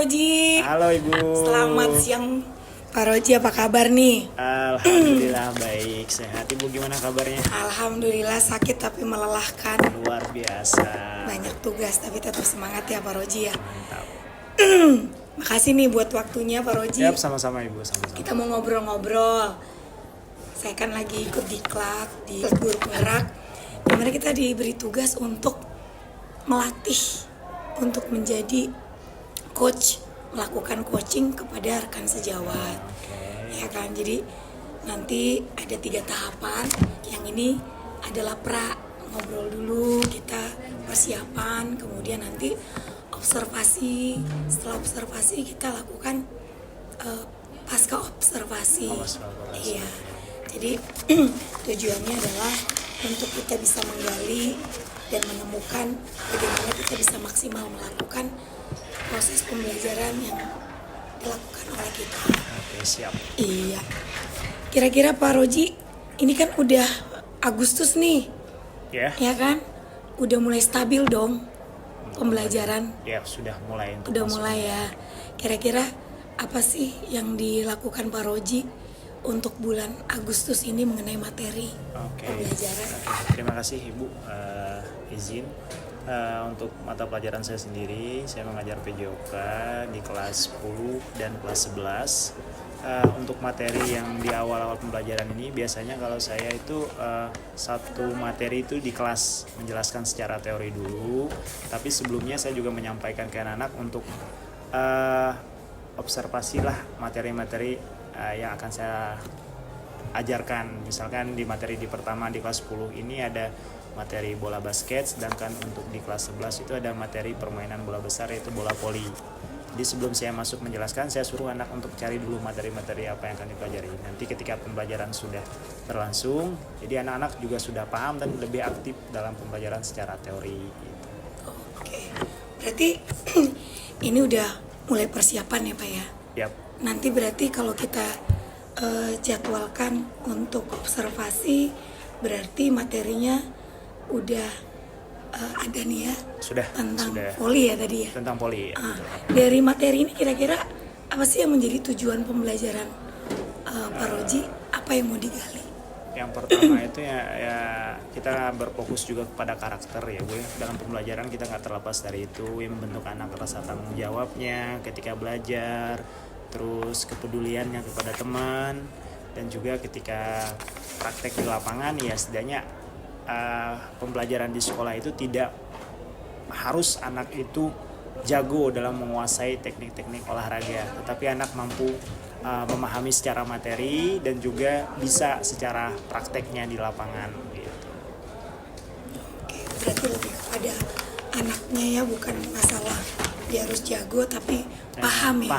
Roji. Halo Ibu. Selamat siang Pak Roji, apa kabar nih? Alhamdulillah baik, sehat. Ibu gimana kabarnya? Alhamdulillah, sakit tapi melelahkan. Luar biasa. Banyak tugas tapi tetap semangat ya Pak Roji ya. Mantap. Makasih nih buat waktunya Pak Roji. Siap, sama-sama Ibu, sama-sama. Kita mau ngobrol-ngobrol. Saya kan lagi ikut diklat di Guru Penggerak. Dimana kita diberi tugas untuk melatih, untuk menjadi coach, melakukan coaching kepada rekan sejawat. Ya kan, jadi nanti ada 3 tahapan. Yang ini adalah ngobrol dulu, kita persiapan, kemudian nanti observasi. Setelah observasi kita lakukan pasca observasi. Iya. Jadi tujuannya adalah untuk kita bisa menggali dan menemukan bagaimana kita bisa maksimal melakukan proses pembelajaran yang dilakukan oleh kita. Oke, siap. Iya. Kira-kira Pak Roji, ini kan udah Agustus nih. Ya. Ya kan? Udah mulai stabil dong pembelajaran. Ya, sudah mulai. Udah mulai ya. Kira-kira apa sih yang dilakukan Pak Roji untuk bulan Agustus ini mengenai materi pembelajaran? Terima kasih Ibu. Izin untuk mata pelajaran saya sendiri, saya mengajar PJOK di kelas 10 dan kelas 11. Untuk materi yang di awal-awal pembelajaran ini, biasanya kalau saya itu satu materi itu di kelas menjelaskan secara teori dulu, tapi sebelumnya saya juga menyampaikan ke anak-anak untuk observasilah materi-materi yang akan saya ajarkan. Misalkan di materi pertama di kelas 10 ini ada materi bola basket, sedangkan untuk di kelas 11 itu ada materi permainan bola besar, yaitu bola voli. Jadi sebelum saya masuk menjelaskan, saya suruh anak untuk cari dulu materi-materi apa yang akan dipelajari. Nanti ketika pembelajaran sudah berlangsung, jadi anak-anak juga sudah paham dan lebih aktif dalam pembelajaran secara teori. Oke, berarti ini udah mulai persiapan ya Pak ya? Yap. Nanti berarti kalau kita jadwalkan untuk observasi, berarti materinya udah ada nih ya, tentang voli ya tadi ya. Tentang voli. Ya, dari materi ini kira-kira apa sih yang menjadi tujuan pembelajaran Pak Roji? Apa yang mau digali? Yang pertama itu ya kita berfokus juga kepada karakter ya Bu ya. Dalam pembelajaran kita nggak terlepas dari itu, yang membentuk anak rasa tanggung jawabnya ketika belajar, terus kepeduliannya kepada teman, dan juga ketika praktek di lapangan ya setidaknya pembelajaran di sekolah itu tidak harus anak itu jago dalam menguasai teknik-teknik olahraga, tetapi anak mampu memahami secara materi dan juga bisa secara prakteknya di lapangan gitu. Oke, berarti lebih kepada anaknya ya, bukan masalah dia harus jago tapi paham ya,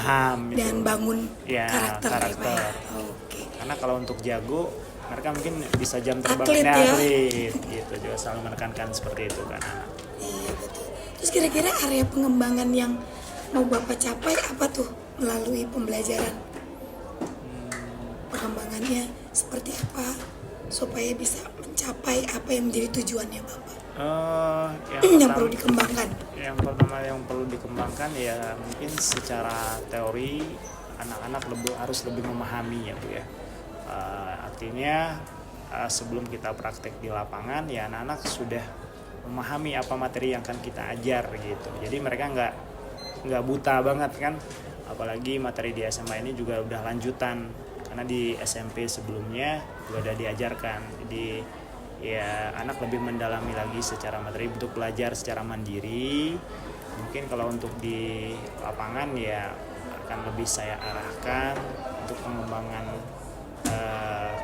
dan bangun karakter. Oke. Karena kalau untuk jago mereka mungkin bisa jam terbang atlet gitu, juga selalu menekankan seperti itu kan anak. Iya betul. Terus kira-kira area pengembangan yang mau Bapak capai apa tuh melalui pembelajaran? Pengembangannya seperti apa supaya bisa mencapai apa yang menjadi tujuannya Bapak? Yang perlu dikembangkan. Yang pertama yang perlu dikembangkan ya mungkin secara teori anak-anak harus lebih memahami ya Bu ya. Artinya sebelum kita praktek di lapangan ya anak-anak sudah memahami apa materi yang akan kita ajar gitu. Jadi mereka nggak buta banget kan. Apalagi materi di SMA ini juga udah lanjutan, karena di SMP sebelumnya juga udah diajarkan. Jadi ya anak lebih mendalami lagi secara materi untuk belajar secara mandiri. Mungkin kalau untuk di lapangan ya akan lebih saya arahkan untuk pengembangan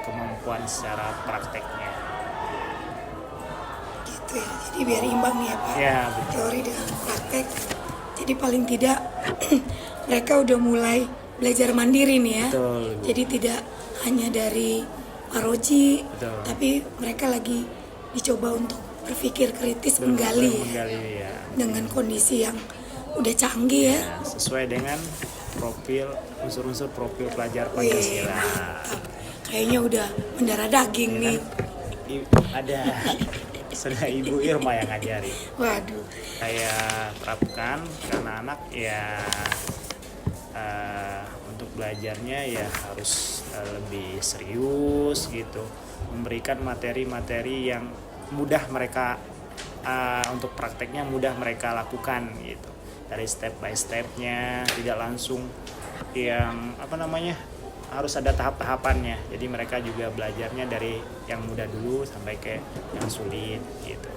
kemampuan secara prakteknya. Gitu ya, jadi biar imbang ya Pak. Ya, betul. Teori dengan praktek. Jadi paling tidak mereka udah mulai belajar mandiri nih ya. Betul. Jadi tidak hanya dari Pak Roji, tapi mereka lagi dicoba untuk berpikir kritis, menggali ya. Dengan kondisi yang udah canggih ya. Sesuai dengan unsur-unsur profil pelajar Pancasila. Kayaknya udah mendarah daging nih. Ada sudah Ibu Irma yang ngajari. Waduh. Saya terapkan karena anak ya untuk belajarnya ya harus lebih serius gitu, memberikan materi-materi yang mudah mereka untuk prakteknya mudah mereka lakukan gitu, dari step by stepnya, tidak langsung yang harus ada tahap-tahapannya. Jadi mereka juga belajarnya dari yang mudah dulu sampai ke yang sulit gitu.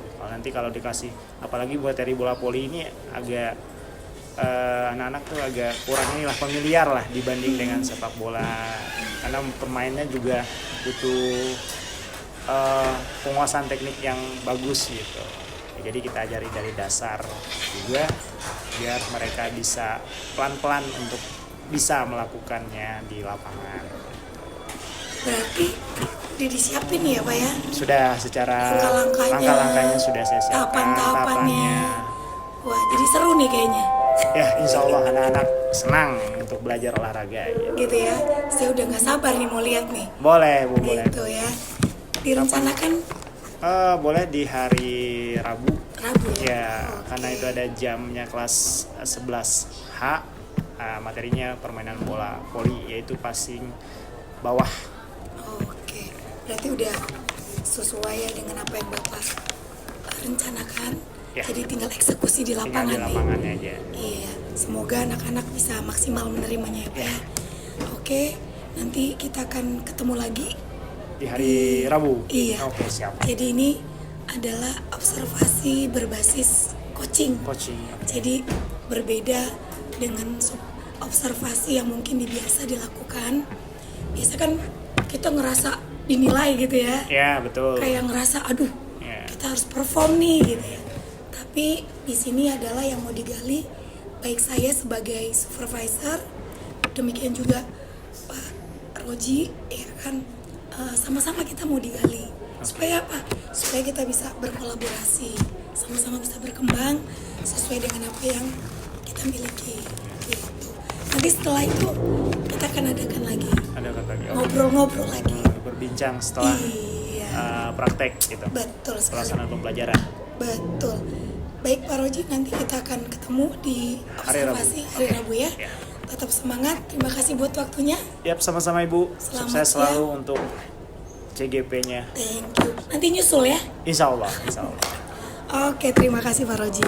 Kalau dikasih apalagi materi bola voli ini agak anak-anak tuh agak kurang familiar lah dibanding dengan sepak bola, karena pemainnya juga butuh penguasaan teknik yang bagus gitu. Jadi kita ajari dari dasar juga biar mereka bisa pelan-pelan untuk bisa melakukannya di lapangan. Berarti udah disiapin ya Pak ya? Sudah, secara langkah-langkahnya sudah saya siapkan, tahapannya. Wah, jadi seru nih kayaknya. Ya, insya Allah anak-anak senang untuk belajar olahraga. Gitu ya, saya udah nggak sabar nih mau lihat nih. Boleh, Bu, boleh. Gitu ya. Direncanakan? Boleh di hari Rabu. Rabu ya. Karena itu ada jamnya kelas 11H. Materinya permainan bola voli, yaitu passing bawah. Oke, berarti udah sesuai ya dengan apa yang Bapak rencanakan. Ya. Jadi tinggal eksekusi di lapangan. Tinggal di lapangannya aja. Iya, semoga anak-anak bisa maksimal menerimanya ya Pak ya. Oke, nanti kita akan ketemu lagi di hari Rabu. Iya. Oke, siap. Jadi ini adalah observasi berbasis coaching. Okay. Jadi berbeda dengan observasi yang mungkin biasa dilakukan. Biasa kan kita ngerasa dinilai gitu ya. Ya, betul. Kayak ngerasa aduh, kita harus perform nih gitu ya. Tapi di sini adalah yang mau digali baik saya sebagai supervisor, demikian juga Pak Roji, ya kan, sama-sama kita mau digali. Supaya apa? Supaya kita bisa berkolaborasi, sama-sama bisa berkembang sesuai dengan apa yang kita miliki. Gitu. Nanti setelah itu kita akan adakan lagi. Ngobrol-ngobrol lagi. Berbincang setelah praktek gitu. Betul sekali. Pelaksanaan pembelajaran. Betul. Baik Pak Roji, nanti kita akan ketemu di observasi hari Rabu ya. Tetap semangat, terima kasih buat waktunya. Yap, sama-sama Ibu. Selamat Sukses selalu untuk CGP-nya. Thank you. Nanti nyusul ya. Insya Allah. Oke, terima kasih Pak Roji.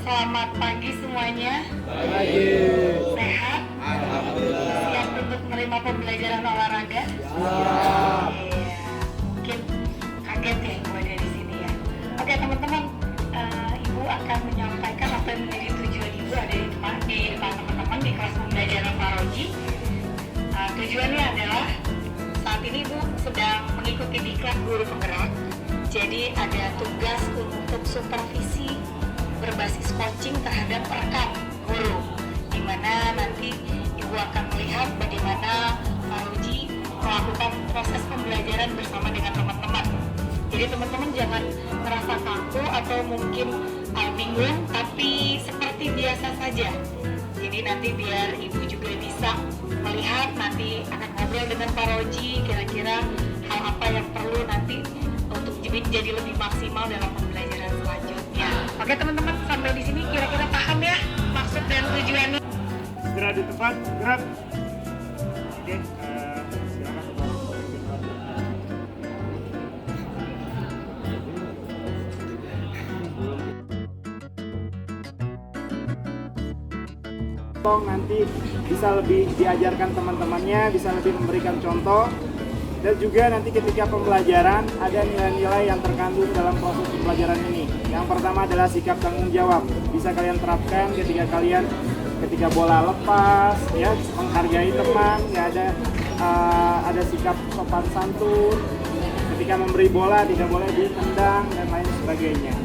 Selamat pagi semuanya. Pagi. Sehat? Alhamdulillah. Siap untuk menerima pembelajaran olahraga? Iya. Mungkin kaget ya Ibu ada di sini ya. Oke teman-teman, Ibu akan menyampaikan apa yang menjadi tujuan Ibu ada di depan teman-teman di kelas pembelajaran Pak Roji. Tujuannya adalah saat ini Ibu sedang mengikuti diklat guru penggerak. Jadi ada tugas untuk supervisi berbasis coaching terhadap rekan guru, di mana nanti Ibu akan melihat bagaimana Pak Roji melakukan proses pembelajaran bersama dengan teman-teman. Jadi teman-teman jangan merasa kaku atau mungkin bingung, tapi seperti biasa saja. Jadi nanti biar Ibu juga bisa melihat, nanti akan ngobrol dengan Pak Roji kira-kira hal apa yang perlu nanti untuk jadi lebih maksimal dalam pembelajaran selanjutnya. Oke teman-teman, sampai di sini kira-kira paham ya maksud dan tujuannya. Segera di tempat, gerak. Oke, silakan. Nanti bisa lebih diajarkan teman-temannya, bisa lebih memberikan contoh. Dan juga nanti ketika pembelajaran ada nilai-nilai yang terkandung dalam proses pembelajaran ini. Yang pertama adalah sikap tanggung jawab. Bisa kalian terapkan ketika bola lepas, ya, menghargai teman, ya, ada sikap sopan santun. Ketika memberi bola tidak boleh ditendang dan lain sebagainya.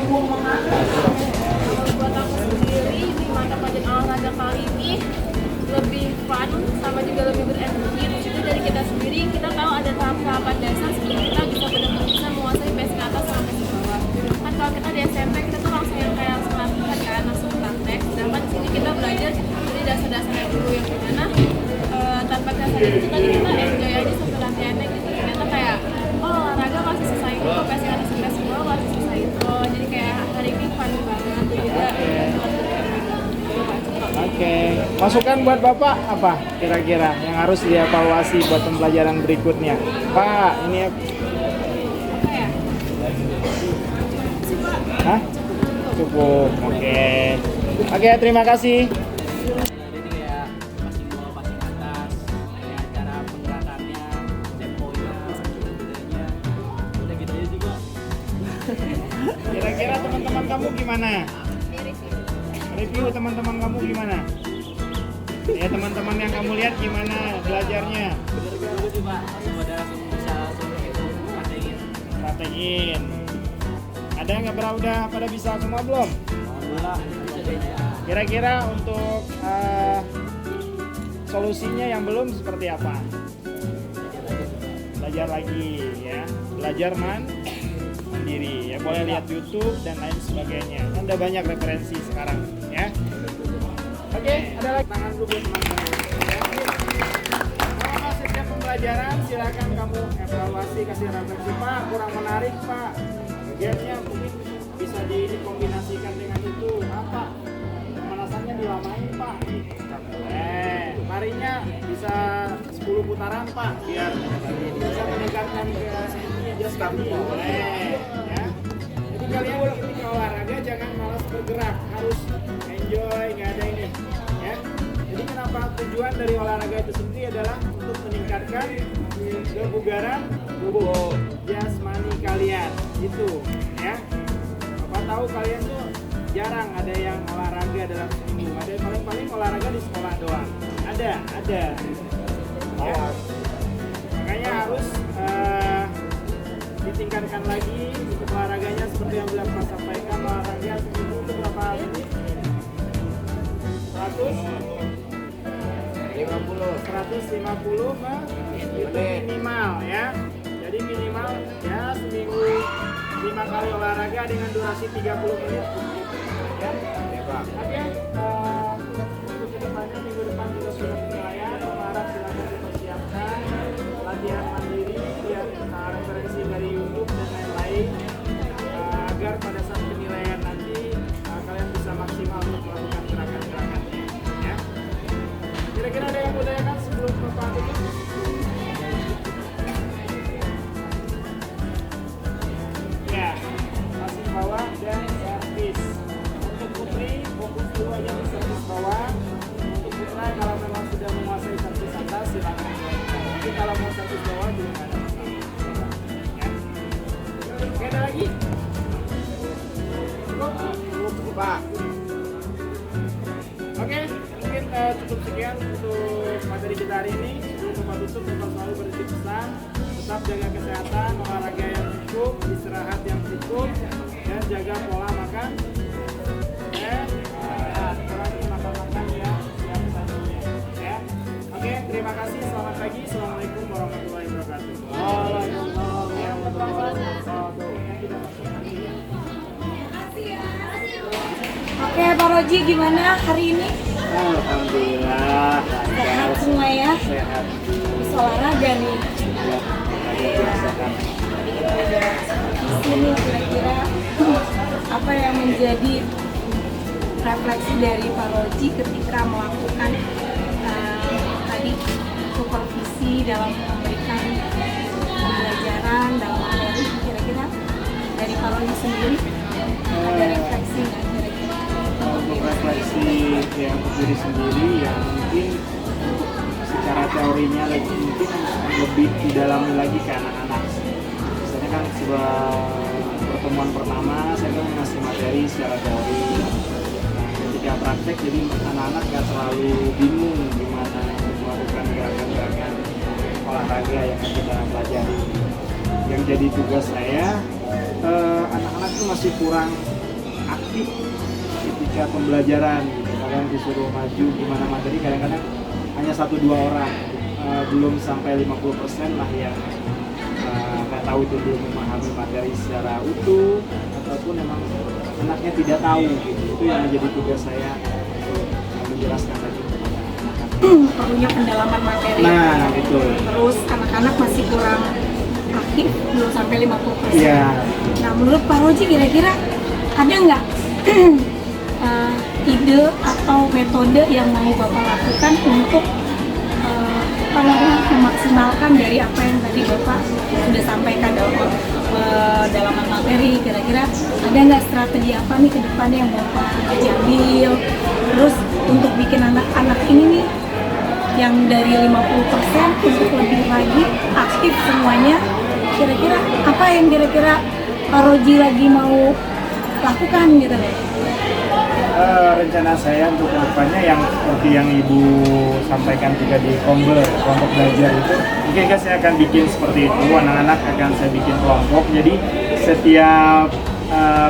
Buat aku sendiri di mata pelajaran olahraga kali ini lebih fun sama juga lebih berenergi. Di situ dari kita sendiri kita tahu ada tahap-tahapan dasar sebelum kita benar-benar bisa menguasai basic atas sampai ke bawah. Kan kalau kita di SMP kita tuh langsung yang kayak langsung latihan kan, langsung praktek. Sedangkan di sini kita belajar dari dasar-dasarnya dulu yang dimana tanpa dasar itu tadi kita enjoy aja sampai latihannya gitu. Ternyata kayak olahraga masih selesai itu, basic atas sampai ke bawah masih selesai itu. Jadi kayak hari ini fun banget juga. Oke, masukan buat Bapak apa kira-kira yang harus dievaluasi buat pembelajaran berikutnya? Pak, ini Apa ya? Hah? Cukup. Oke. Oke, terima kasih. Jadi kayak passing ball, passing atas, kayak cara penggerakannya, temponya, bedanya, udah gitu aja juga. Kira-kira teman-teman kamu gimana? Review teman-teman kamu gimana? Ya teman-teman yang kamu lihat gimana belajarnya? Bener-bener sih Pak, daripada langsung bisa langsung itu praktekin. Praktekin. Ada yang nggak udah pada bisa semua belum? Alhamdulillah, bisa deh. Kira-kira untuk solusinya yang belum seperti apa? Belajar lagi ya, belajar mandiri ya, boleh lihat YouTube dan lain sebagainya. Kan udah banyak referensi sekarang ya. Oke, ada lagi tangan dulu buat teman-teman. Ya. Kalau setiap pembelajaran silakan kamu evaluasi, kasih refleksi, Pak kurang menarik Pak. Gamenya mungkin bisa dikombinasikan dengan itu apa? Pemanasannya dilamain Pak. Larinya bisa 10 putaran Pak biar bisa meningkatkan ke just kami boleh ya. Jadi kalian ketika olahraga jangan malas bergerak, harus enjoy, nggak ada ini ya. Jadi kenapa tujuan dari olahraga itu sendiri adalah untuk meningkatkan kebugaran tubuh jasmani kalian itu ya. Apa tahu kalian tuh jarang ada yang olahraga dalam seminggu, ada yang paling olahraga di sekolah doang. Ada ya. Makanya harus ditingkatkan lagi untuk olahraganya seperti yang sudah Pak sampaikan. Olahraga seminggu itu berapa menit? 150 itu minimal ya. Jadi minimal ya seminggu 5 kali olahraga dengan durasi 30 menit ya. Oke, untuk kedepannya minggu depan juga sudah penilaian. Harap silakan dipersiapkan latihan mandiri, lihat referensi dari YouTube dan lain-lain agar pada saat penilaian nanti kalian bisa maksimal untuk melakukan gerakan-gerakannya ya. Kira-kira ada yang mau tanyakan sebelum Bapak tutup? Ya, passing bawah dan servis. Untuk putri fokus dulu aja di servis bawah. Untuk putra kalau memang sudah menguasai servis atas silakan. Tapi kalau mau servis bawah juga nggak ada masalah. Ya. Oke, ada lagi? Cukup Pak. Oke, mungkin cukup sekian untuk materi kita hari ini. Sebelum Bapak tutup, Bapak selalu bertitip pesan tetap jaga kesehatan, olahraga yang cukup, istirahat yang cukup, dan jaga pola makan. Kurangi makan-makan yang siap sajinya. Ya. Oke, terima kasih. Selamat pagi. Assalamualaikum warahmatullahi wabarakatuh. Waalaikumsalam warahmatullahi wabarakatuh. Oke, Pak Roji gimana hari ini? Alhamdulillah. Sehat semua ya? Sehat. Bisa olahraga nih. Sehat. Di sini kira-kira apa yang menjadi refleksi dari Pak Roji ketika melakukan tadi supervisi dalam memberikan pembelajaran dalam materi, kira-kira dari Pak Roji sendiri ada refleksi nggak kira-kira? Untuk refleksi yang untuk diri sendiri yang mungkin secara teorinya mungkin lebih didalami lagi ke anak-anak. Misalnya kan sebuah pertemuan pertama saya kan ngasih materi secara teori. Nah, ketika praktek jadi anak-anak gak terlalu bingung gimana melakukan gerakan-gerakan olahraga yang kita pelajari. Yang jadi tugas saya, anak-anak itu masih kurang aktif ketika pembelajaran gitu. Kadang disuruh maju gimana materi, kadang-kadang hanya 1-2 orang, belum sampai 50% lah yang nggak tahu, itu belum memahami materi secara utuh, ataupun memang anaknya tidak tahu gitu. Itu yang menjadi tugas saya untuk menjelaskan lagi kepada anak-anak. Perlunya pendalaman materi. Nah, betul. Terus anak-anak masih kurang aktif, belum sampai 50%. Iya. Nah, menurut Pak Roji kira-kira ada nggak ide atau metode yang mau Bapak lakukan untuk memaksimalkan dari apa yang tadi Bapak sudah sampaikan dalam pendalaman materi? Kira-kira ada nggak strategi apa nih ke depannya yang Bapak ambil? Terus untuk bikin anak-anak ini nih yang dari 50% untuk lebih lagi aktif semuanya, kira-kira apa yang kira-kira Pak Roji lagi mau lakukan gitu deh? Rencana saya untuk kedepannya yang seperti yang Ibu sampaikan juga di kelompok belajar itu, mungkin kan saya akan bikin seperti itu. Anak-anak akan saya bikin kelompok, jadi setiap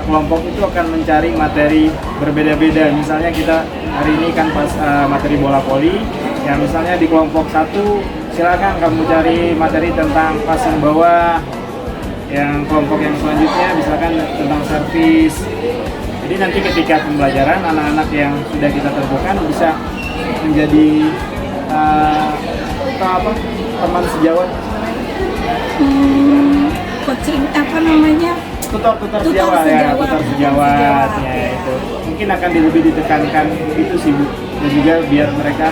kelompok itu akan mencari materi berbeda-beda. Misalnya kita hari ini kan pas materi bola voli, ya misalnya di kelompok 1 silakan kamu cari materi tentang passing bawah, yang kelompok yang selanjutnya misalkan tentang servis. Jadi nanti ketika pembelajaran, anak-anak yang sudah kita tentukan bisa menjadi teman sejawat, Coaching apa namanya? tutor sejawat ya, tutor sejawat ya, itu mungkin akan lebih ditekankan itu sih Bu. Dan juga biar mereka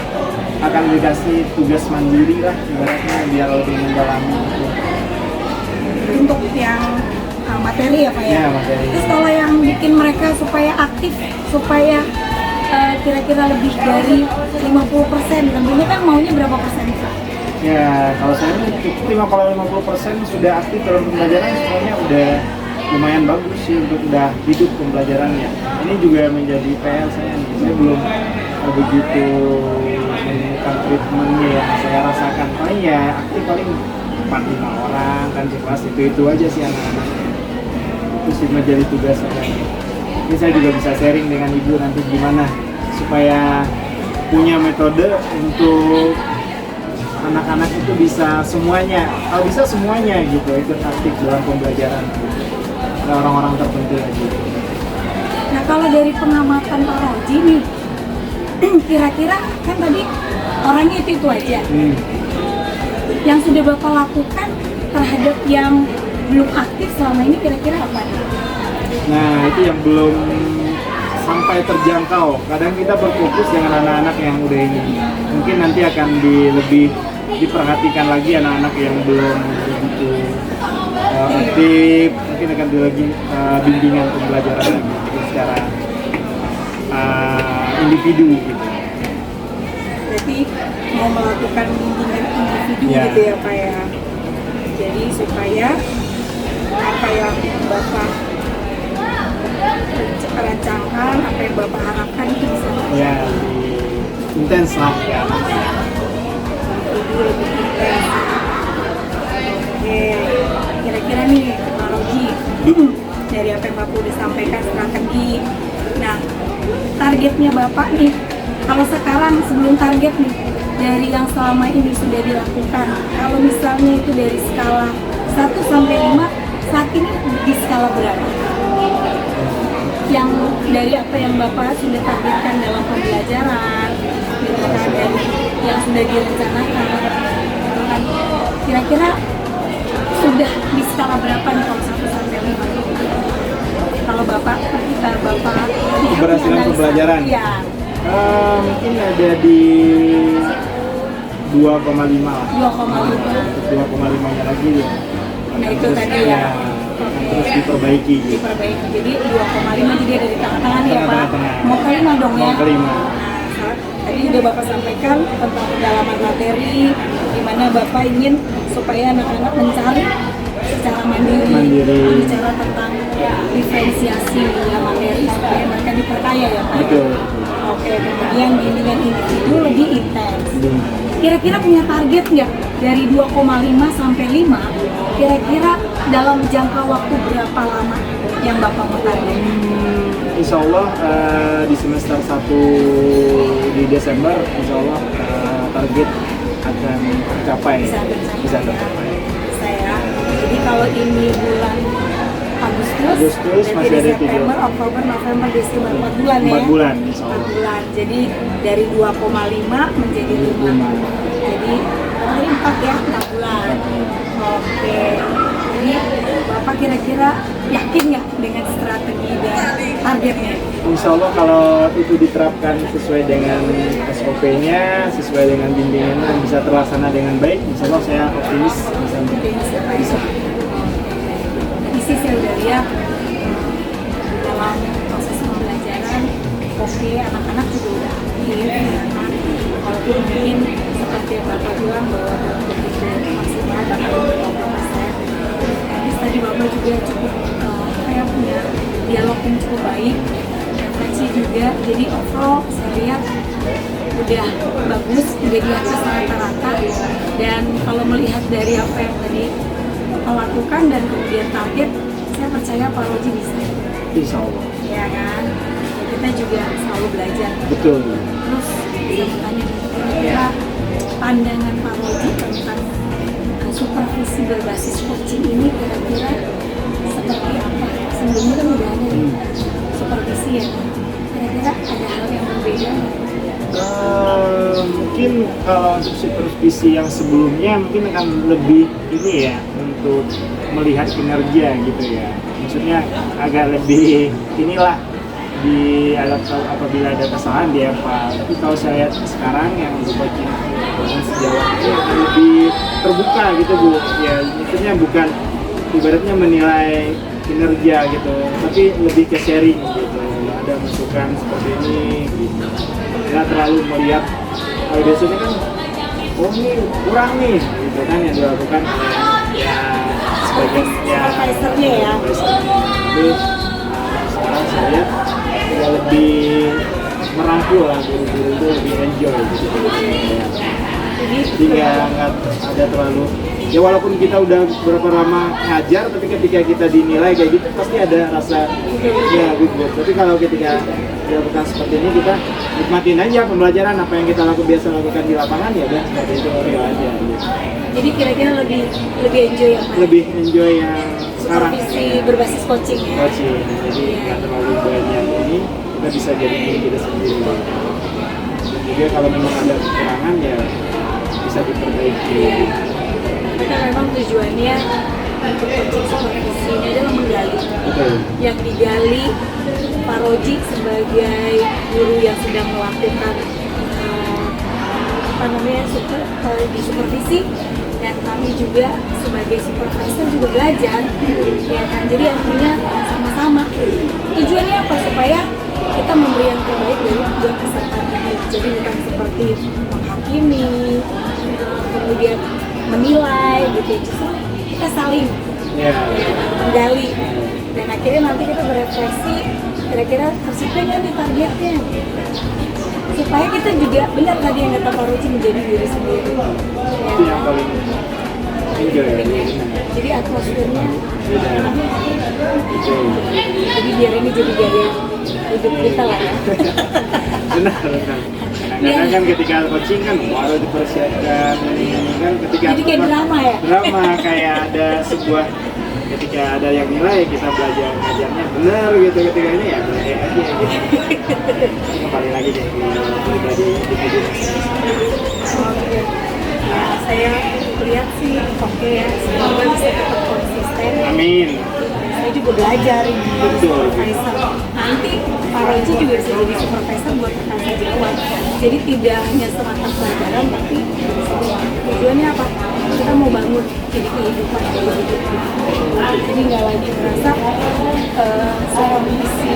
akan dikasih tugas mandiri lah ibaratnya, biar lebih mendalami gitu. Untuk yang materi ya Pak ya? Ya, materi. Terus kalau yang bikin mereka supaya aktif, supaya kira-kira lebih dari 50%, tentunya kan maunya berapa persen Pak? Ya, kalau saya cukup kalau 50% sudah aktif dalam pembelajaran, semuanya udah lumayan bagus sih untuk udah hidup pembelajarannya. Ini juga menjadi PR saya nih. Saya belum begitu menemukan treatmentnya yang saya rasakan. Paling ya aktif paling 4-5 orang kan di kelas, itu aja sih anak-anaknya. Itu sih menjadi tugas saya. Ini saya juga bisa sharing dengan Ibu nanti gimana supaya punya metode untuk anak-anak itu bisa semuanya, kalau bisa semuanya gitu, ikut aktif dalam pembelajaran. Ada orang-orang tertentu lagi. Nah kalau dari pengamatan Pak Roji nih, kira-kira kan tadi orangnya itu aja. Yang sudah Bapak lakukan terhadap yang belum aktif selama ini kira-kira apa nih? Nah itu yang belum sampai terjangkau. Kadang kita berfokus dengan anak-anak yang udah ini. Mungkin nanti akan lebih diperhatikan lagi anak-anak yang belum begitu aktif. Mungkin akan lagi bimbingan pembelajaran lagi secara individu gitu. Berarti mau melakukan bimbingan individu Ya. gitu ya Pak ya. Jadi supaya apa yang Bapak rancangkan, apa yang Bapak harapkan itu bisa Ya, lebih intens lah ya. lebih intens. Oke, kira-kira nih Pak Roji, dari apa yang Bapak udah sampaikan strategi. Nah, targetnya Bapak nih, kalau sekarang sebelum target nih, dari yang selama ini sudah dilakukan, kalau misalnya itu dari skala 1 sampai 5, saat ini di skala berapa? Yang dari apa yang Bapak sudah targetkan dalam pembelajaran, gitu kan, dari yang sudah direncanakan, gitu kan, kira-kira sudah di skala berapa nih kalau 1 sampai 5? Kalau Bapak Keberhasilan analisa, pembelajaran? Iya. Mungkin ada di 2,5 lah. 2,5 nya lagi ya. Nah itu tadi ya. Terus diperbaiki gitu. Diperbaiki, jadi 2,5 jadi ada di tengah-tengah nih ya Pak. Tengah-tengah. Mau ke 5 dong ya. Mau ke 5. Nah, tadi juga Bapak sampaikan tentang pendalaman materi, di mana Bapak ingin supaya anak-anak mencari secara mandiri. Bicara tentang diferensiasi materi supaya mereka diperkaya ya Pak. Betul. Oke, kemudian bimbingan individu lebih intens. Kira-kira punya target nggak dari 2,5 sampai 5? Kira-kira dalam jangka waktu berapa lama yang Bapak mau target? insya Allah di semester 1 di Desember insya Allah target akan tercapai. Bisa tercapai. Saya. Jadi kalau ini bulan Agustus masih berarti ada September, Oktober, November, Desember 4 bulan ya. 4 bulan insya 4 Allah. bulan. Jadi dari 2,5 menjadi 5. Jadi dari 4 ya, 4 bulan. Oke. Jadi Bapak kira-kira yakin nggak dengan strategi dan targetnya? Insya Allah kalau itu diterapkan sesuai dengan SOP-nya, sesuai dengan bimbingannya dan bisa terlaksana dengan baik, insya Allah saya optimis bisa. Di sisi saya udah lihat dalam proses pembelajaran, oke, anak-anak juga udah aktif, ya kan? Walaupun mungkin seperti yang Bapak bilang bahwa belum begitu maksimal, bahkan 20%. Tapi tadi Bapak juga cukup punya dialog yang cukup baik, refleksi juga. Jadi overall saya lihat udah bagus, udah di atas rata-rata. Dan kalau melihat dari apa yang tadi lakukan dan kemudian target, saya percaya Pak Roji bisa. Insya Allah. Ya kan? Ya, kita juga selalu belajar. Betul. Terus bisa bertanya kira-kira pandangan Pak Roji tentang supervisi berbasis coaching ini kira-kira seperti apa? Sebelumnya kan udah ada supervisi ya. Kira-kira ada hal yang berbeda nggak? Mungkin kalau untuk supervisi yang sebelumnya mungkin akan lebih ini ya untuk melihat kinerja gitu ya, maksudnya agak lebih inilah di apabila ada kesalahan dia apa. Tapi kalau saya lihat sekarang yang untuk coaching sejauh itu lebih terbuka gitu Bu ya, maksudnya bukan ibaratnya menilai kinerja gitu, tapi lebih ke sharing gitu, ada masukan seperti ini gitu. Nggak terlalu melihat, kalau biasanya kan oh ini kurang nih gitu kan yang dilakukan ya sebagian ya Supervisornya ya. Tapi sekarang saya lihat ya lebih merangkul lah, guru-guru itu lebih enjoy gitu ya. Jadi nggak ada terlalu ya, walaupun kita udah berapa lama ngajar, tapi ketika kita dinilai kayak gitu pasti ada rasa ya good. Tapi kalau ketika dilakukan seperti ini, kita nikmatin aja pembelajaran, apa yang kita biasa lakukan di lapangan ya udah seperti itu real aja gitu. Jadi kira-kira lebih enjoy ya Pak? Lebih enjoy yang sekarang Supervisi berbasis coaching ya? coaching, jadi nggak terlalu banyak ini, kita bisa jadi diri kita sendiri. Dan juga kalau memang ada kekurangan ya bisa diperbaiki. Kita memang tujuannya untuk coaching supervisi ini adalah menggali. Betul. Yang digali Pak Roji sebagai guru yang sedang melakukan di supervisi, dan kami juga sebagai supervisor juga belajar, ya kan? Jadi artinya sama-sama. Tujuannya apa? Supaya kita memberi yang terbaik dari dua peserta didik. Jadi bukan seperti menghakimi, kemudian menilai gitu. Justru kita saling menggali, dan akhirnya nanti kita berefleksi kira-kira tercapai nggak di targetnya, supaya kita juga benar tadi yang kata Pak Roji, menjadi diri sendiri ya. Itu yang paling enjoy ya. Jadi atmosfernya jadi biar ini jadi gaya hidup kita lah ya. Benar. Kadang-kadang kan ketika coaching kan baru dipersiapkan ini kan, ketika Jadi kayak drama ya? Drama kayak ada sebuah, ketika ada yang nilai kita belajar ngajarnya benar gitu, ketika ini ya belajar aja gitu. Kembali lagi deh pribadi individu. Oke. Nah, saya lihat sih oke ya, semoga bisa tetap konsisten. Amin. Saya juga belajar jadi supervisor. Nanti Pak Roji juga bisa jadi supervisor buat rekan sejawat. Jadi tidak hanya semata pelajaran, tapi tujuannya apa? Kita mau bangun jadi kehidupan dari hidup. Jadi nggak lagi merasa supervisi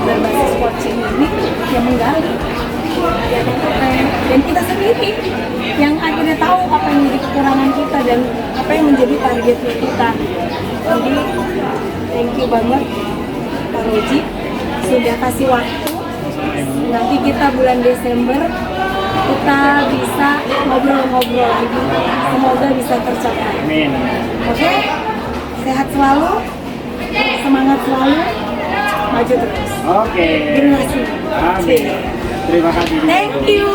berbasis coaching ini yang menggali, dan kita sendiri yang akhirnya tahu apa yang menjadi kekurangan kita dan apa yang menjadi targetnya kita. Jadi thank you banget Pak Roji sudah kasih waktu. Nanti kita bulan Desember kita bisa ngobrol-ngobrol lagi, semoga bisa tercapai. Amin. Oke, sehat selalu, semangat selalu, maju terus. Oke. Generasi. Amin. Terima kasih. Thank you.